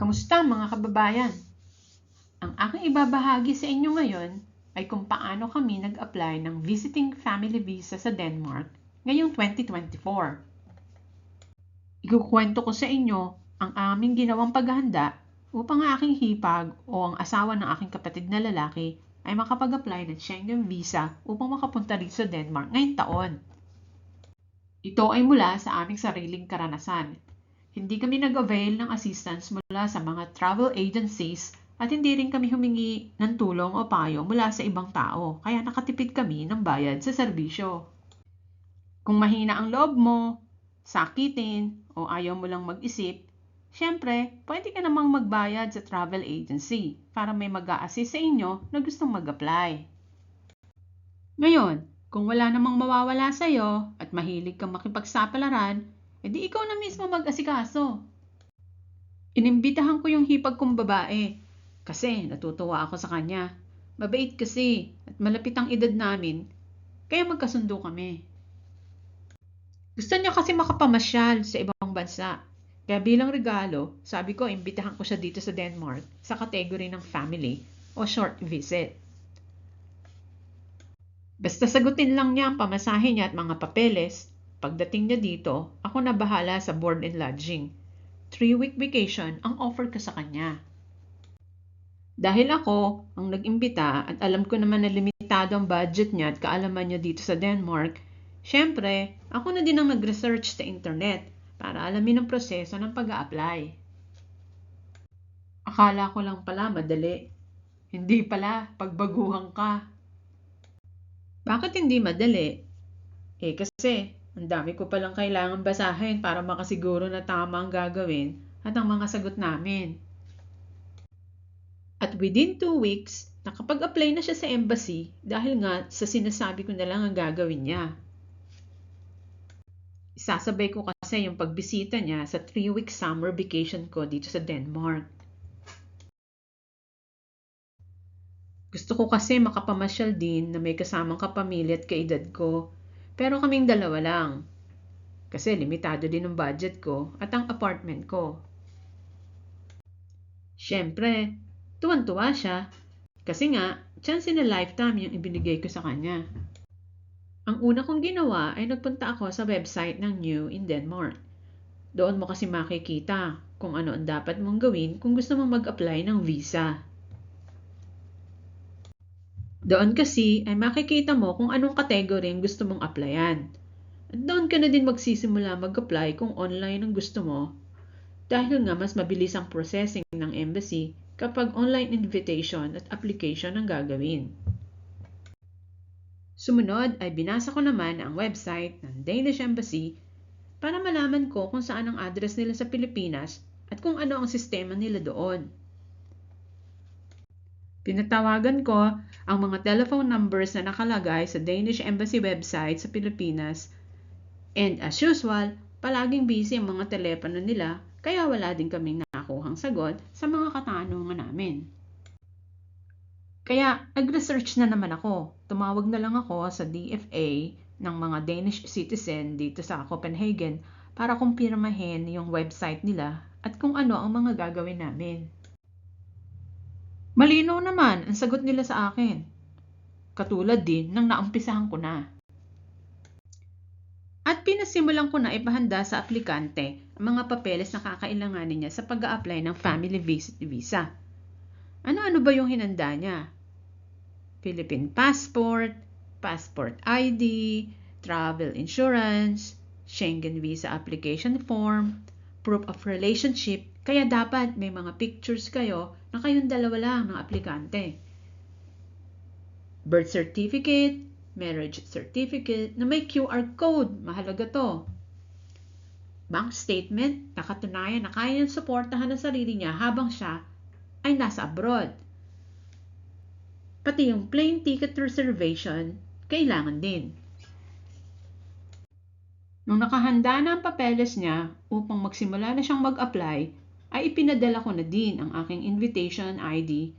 Kamusta mga kababayan? Ang aking ibabahagi sa inyo ngayon ay kung paano kami nag-apply ng Visiting Family Visa sa Denmark ngayong 2024. Ikukwento ko sa inyo ang aming ginawang paghahanda upang ang aking hipag o ang asawa ng aking kapatid na lalaki ay makapag-apply ng Schengen Visa upang makapunta dito sa Denmark ngayong taon. Ito ay mula sa aming sariling karanasan. Hindi kami nag-avail ng assistance mula sa mga travel agencies at hindi rin kami humingi ng tulong o payo mula sa ibang tao, kaya nakatipid kami ng bayad sa serbisyo. Kung mahina ang loob mo, sakitin, o ayaw mo lang mag-isip, syempre, pwede ka namang magbayad sa travel agency para may mag-a-assist sa inyo na gustong mag-apply. Ngayon, kung wala namang mawawala sa'yo at mahilig kang makipagsapalaran, edi ikaw na mismo mag-asikaso. Inimbitahan ko yung hipag kong babae kasi natutuwa ako sa kanya. Mabait kasi at malapit ang edad namin, kaya magkasundo kami. Gusto niya kasi makapamasyal sa ibang bansa. Kaya bilang regalo, sabi ko imbitahan ko siya dito sa Denmark sa category ng family o short visit. Basta sagutin lang niya ang pamasahe niya at mga papeles. Pagdating niya dito, ako na bahala sa board and lodging. 3-week vacation ang offer ko sa kanya. Dahil ako ang nag-imbita at alam ko naman na limitado ang budget niya at kaalaman niya dito sa Denmark, syempre, ako na din ang nag-research sa internet para alamin ang proseso ng pag-a-apply. Akala ko lang pala madali. Hindi pala, pagbaguhan ka. Bakit hindi madali? Kasi ang dami ko palang kailangan basahin para makasiguro na tama ang gagawin at ang mga sagot namin. At within 2 weeks, nakapag-apply na siya sa embassy dahil nga sa sinasabi ko na lang ang gagawin niya. Isasabay ko kasi yung pagbisita niya sa 3-week summer vacation ko dito sa Denmark. Gusto ko kasi makapamasyal din na may kasamang kapamilya at kaedad ko. Pero kaming dalawa lang. Kasi limitado din ang budget ko at ang apartment ko. Siyempre, tuwan-tuwa siya. Kasi nga, chance in a lifetime yung ibinigay ko sa kanya. Ang una kong ginawa ay nagpunta ako sa website ng New in Denmark. Doon mo kasi makikita kung ano ang dapat mong gawin kung gusto mong mag-apply ng visa. Doon kasi ay makikita mo kung anong category ang gusto mong applyan. At doon ka na din magsisimula mag-apply kung online ang gusto mo. Dahil nga mas mabilis ang processing ng embassy kapag online invitation at application ang gagawin. Sumunod ay binasa ko naman ang website ng Danish Embassy para malaman ko kung saan ang address nila sa Pilipinas at kung ano ang sistema nila doon. Pinatawagan ko ang mga telephone numbers na nakalagay sa Danish Embassy website sa Pilipinas and as usual, palaging busy ang mga telepono nila kaya wala din kaming nakuhang sagot sa mga katanungan namin. Kaya nag-research na naman ako. Tumawag na lang ako sa DFA ng mga Danish citizen dito sa Copenhagen para kumpirmahin yung website nila at kung ano ang mga gagawin namin. Malinaw naman ang sagot nila sa akin. Katulad din ng naumpisahan ko na. At pinasimulan ko na ipahanda sa aplikante ang mga papeles na kakailanganin niya sa pag-a-apply ng family visit visa. Ano-ano ba yung hinanda niya? Philippine passport, passport ID, travel insurance, Schengen visa application form, proof of relationship, kaya dapat may mga pictures kayo na kayong dalawa lang ng aplikante. Birth certificate, marriage certificate na may QR code, mahalaga to. Bank statement, nakatunayan na kaya niyang suportahan ang sarili niya habang siya ay nasa abroad. Pati yung plane ticket reservation, kailangan din. Nung nakahanda na ang papeles niya upang magsimula na siyang mag-apply, ay ipinadala ko na din ang aking invitation ID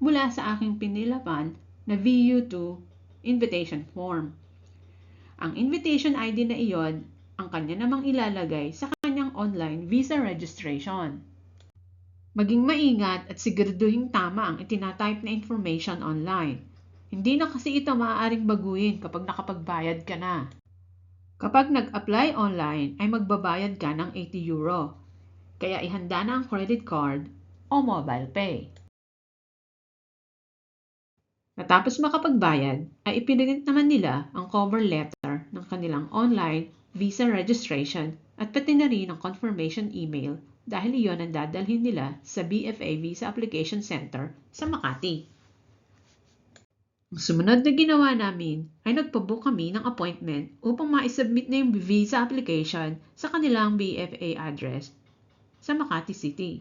mula sa aking pinilapan na VU2 invitation form. Ang invitation ID na iyon ang kanya namang ilalagay sa kanyang online visa registration. Maging maingat at siguraduhing tama ang itinatype na information online. Hindi na kasi ito maaaring baguhin kapag nakapagbayad ka na. Kapag nag-apply online ay magbabayad ka ng €80. Kaya ihanda na ang credit card o mobile pay. Matapos makapagbayad, ay ipinrint naman nila ang cover letter ng kanilang online visa registration at pati na rin ang confirmation email dahil iyon ang dadalhin nila sa BFA Visa Application Center sa Makati. Ang sumunod na ginawa namin ay nagpabook kami ng appointment upang ma-submit na yung visa application sa kanilang BFA address sa Makati City.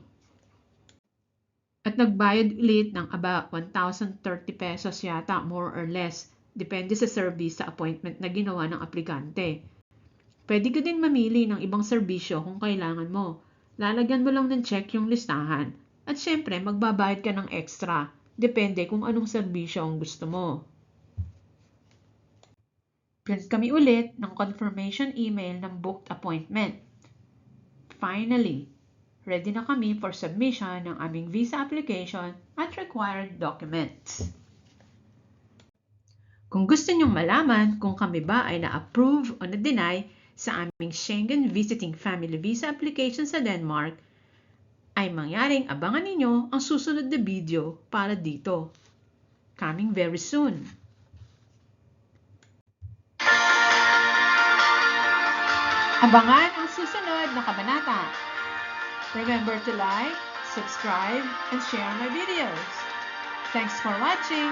At nagbayad ulit ng about 1,030 pesos yata, more or less, depende sa service sa appointment na ginawa ng aplikante. Pwede ka din mamili ng ibang serbisyo kung kailangan mo. Lalagyan mo lang ng check yung listahan. At syempre, magbabayad ka ng extra. Depende kung anong serbisyo ang gusto mo. Print kami ulit ng confirmation email ng booked appointment. Finally, ready na kami for submission ng aming visa application at required documents. Kung gusto nyong malaman kung kami ba ay na-approve o na-deny sa aming Schengen Visiting Family Visa application sa Denmark, ay mangyaring abangan ninyo ang susunod na video para dito. Coming very soon. Abangan ang susunod na kabanata. Remember to like, subscribe, and share my videos. Thanks for watching!